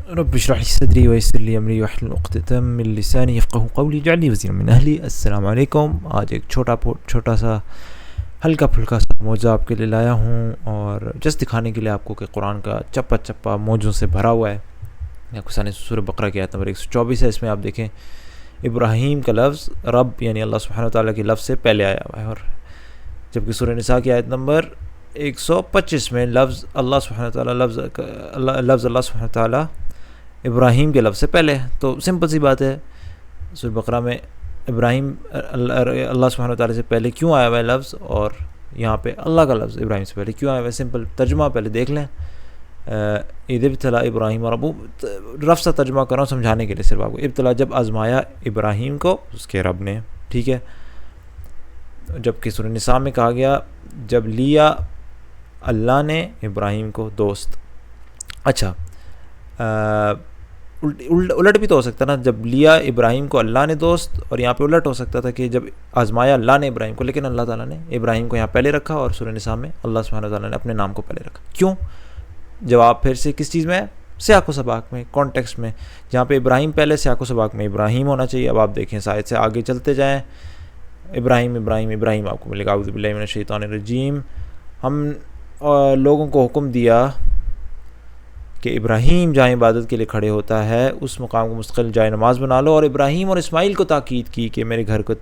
رب اشرح لي صدري ويسر لي امری واحلل عقدۃ من لسانی یفقهوا قولی واجعل لي وزیرا من اہلی. السلام علیکم. آج ایک چھوٹا سا ہلکا پھلکا سا موضوع آپ کے لیے لایا ہوں، اور جس دکھانے کے لیے آپ کو کہ قرآن کا چپا چپا موضوع سے بھرا ہوا ہے. سورہ بقرہ کی آیت نمبر 124 ہے. اس میں آپ دیکھیں ابراہیم کا لفظ رب یعنی اللہ سبحانہ وتعالیٰ کے لفظ سے پہلے آیا ہوا ہے، اور جبکہ سورہ نساء کی آیت نمبر 125 میں لفظ اللہ سبحانہ وتعالیٰ لفظ اللہ سبحانہ وتعالیٰ ابراہیم کے لفظ سے پہلے ہے. تو سمپل سی بات ہے، سورہ بقرہ میں ابراہیم اللہ سبحانہ وتعالیٰ سے پہلے کیوں آیا ہوا ہے لفظ، اور یہاں پہ اللہ کا لفظ ابراہیم سے پہلے کیوں آیا ہوا ہے. سمپل ترجمہ پہلے دیکھ لیں. اذ ابتلا ابراہیم ربہ، رف سا ترجمہ کر رہا ہوں سمجھانے کے لیے صرف آپ کو. ابتلا جب آزمایا ابراہیم کو اس کے رب نے، ٹھیک ہے. جبکہ سورہ نساء میں کہا گیا جب لیا اللہ نے ابراہیم کو دوست. اچھا الٹ بھی تو ہو سکتا نا، جب لیا ابراہیم کو اللہ نے دوست، اور یہاں پہ الٹ ہو سکتا تھا کہ جب آزمایا اللہ نے ابراہیم کو، لیکن اللہ تعالیٰ نے ابراہیم کو یہاں پہلے رکھا اور سورہ نساء میں اللہ سبحانہ وتعالیٰ نے اپنے نام کو پہلے رکھا. کیوں؟ جواب پھر سے کس چیز میں ہے؟ سیاق و سباق میں، کانٹیکسٹ میں. جہاں پہ ابراہیم پہلے سیاق و سباق میں ابراہیم ہونا چاہیے. اب آپ دیکھیں شاید سے آگے چلتے جائیں، ابراہیم ابراہیم ابراہیم آپ کو ملے گا. اعوذ باللہ من الشیطان الرجیم. ہم لوگوں کو حکم دیا کہ ابراہیم جہاں عبادت کے لیے کھڑے ہوتا ہے اس مقام کو مستقل جائے نماز بنا لو، اور ابراہیم اور اسماعیل کو تاکید کی کہ میرے گھر کو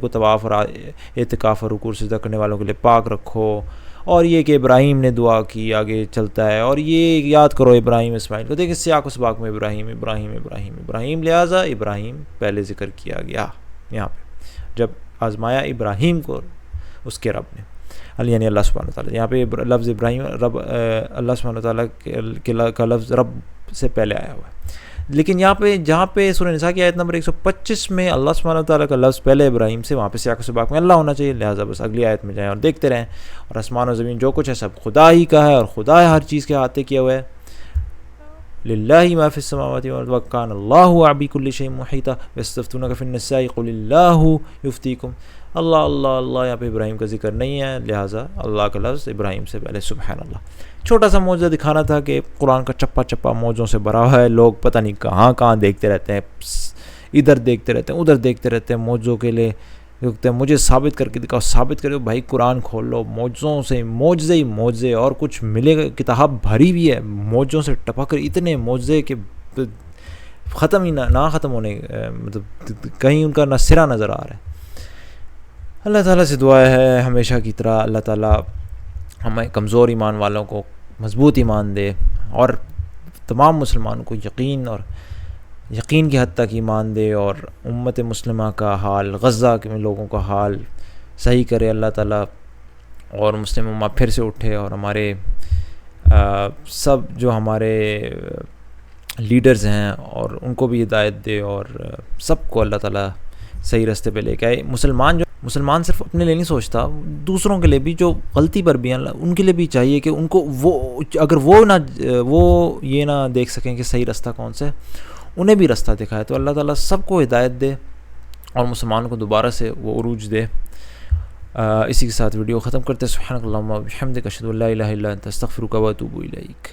طواف اور اعتکاف اور رکوع سجدہ کرنے والوں کے لیے پاک رکھو. اور یہ کہ ابراہیم نے دعا کی آگے چلتا ہے، اور یہ یاد کرو ابراہیم اسماعیل کو. دیکھیں سیاق و سباق میں ابراہیم ابراہیم ابراہیم ابراہیم، لہٰذا ابراہیم پہلے ذکر کیا گیا یہاں پہ جب آزمایا ابراہیم کو اس کے رب نے، یعنی اللہ سبحانہ وتعالیٰ. یہاں پہ لفظ ابراہیم رب اللہ سبحانہ وتعالیٰ کا لفظ رب سے پہلے آیا ہوا ہے. لیکن یہاں پہ جہاں پہ سورہ نساء کی آیت نمبر 125 میں اللہ سبحانہ وتعالیٰ کا لفظ پہلے ابراہیم سے، وہاں پہ سیاق و سباق میں اللہ ہونا چاہیے. لہٰذا بس اگلی آیت میں جائیں اور دیکھتے رہیں. اور آسمان و زمین جو کچھ ہے سب خدا ہی کا ہے، اور خدا ہر چیز کے ہاتھ کیا ہوا ہے. للہ ما فی السماوات والارض وکان اللہ علی کل شیء محیطا یستفتونک فی النساء قل اللہ یفتیکم. اللہ اللہ اللہ، یہاں پہ ابراہیم کا ذکر نہیں ہے، لہٰذا اللہ کا لفظ ابراہیم سے پہلے. سبحان اللہ. چھوٹا سا موضوع دکھانا تھا کہ قرآن کا چپا چپا موضوعوں سے بھرا ہوا ہے. لوگ پتہ نہیں کہاں دیکھتے رہتے ہیں، ادھر دیکھتے رہتے ہیں ادھر دیکھتے رہتے ہیں موضوع کے لیے. مجھے ثابت کر کے دکھاؤ، ثابت کرو بھائی. قرآن کھول لو، موضوعوں سے معجزے ہی معجزے، اور کچھ ملے گا. کتاب بھری ہوئی ہے موضوعوں سے ٹپک کر، اتنے معجزے کہ ختم ہی نہ ختم ہونے، مطلب کہیں ان کا نہ سرا نظر آ رہا ہے. اللہ تعالیٰ سے دعا ہے ہمیشہ کی طرح اللہ تعالیٰ ہمیں کمزور ایمان والوں کو مضبوط ایمان دے، اور تمام مسلمانوں کو یقین کی حد تک ایمان دے، اور امت مسلمہ کا حال، غزہ کے لوگوں کا حال صحیح کرے اللہ تعالیٰ، اور مسلم امہ پھر سے اٹھے، اور ہمارے سب جو ہمارے لیڈرز ہیں اور ان کو بھی ہدایت دے، اور سب کو اللہ تعالیٰ صحیح راستے پہ لے کے آئے. مسلمان صرف اپنے لیے نہیں سوچتا، دوسروں کے لیے بھی جو غلطی پر بھی ہیں ان کے لیے بھی چاہیے کہ ان کو اگر وہ یہ نہ دیکھ سکیں کہ صحیح راستہ کون سا ہے، انہیں بھی راستہ دکھائے. تو اللہ تعالیٰ سب کو ہدایت دے اور مسلمانوں کو دوبارہ سے وہ عروج دے. اسی کے ساتھ ویڈیو ختم کرتے ہیں. سبحانک اللہم و بحمدک اشہد ان لا الہ الا انت استغفرک و اتوب الیک.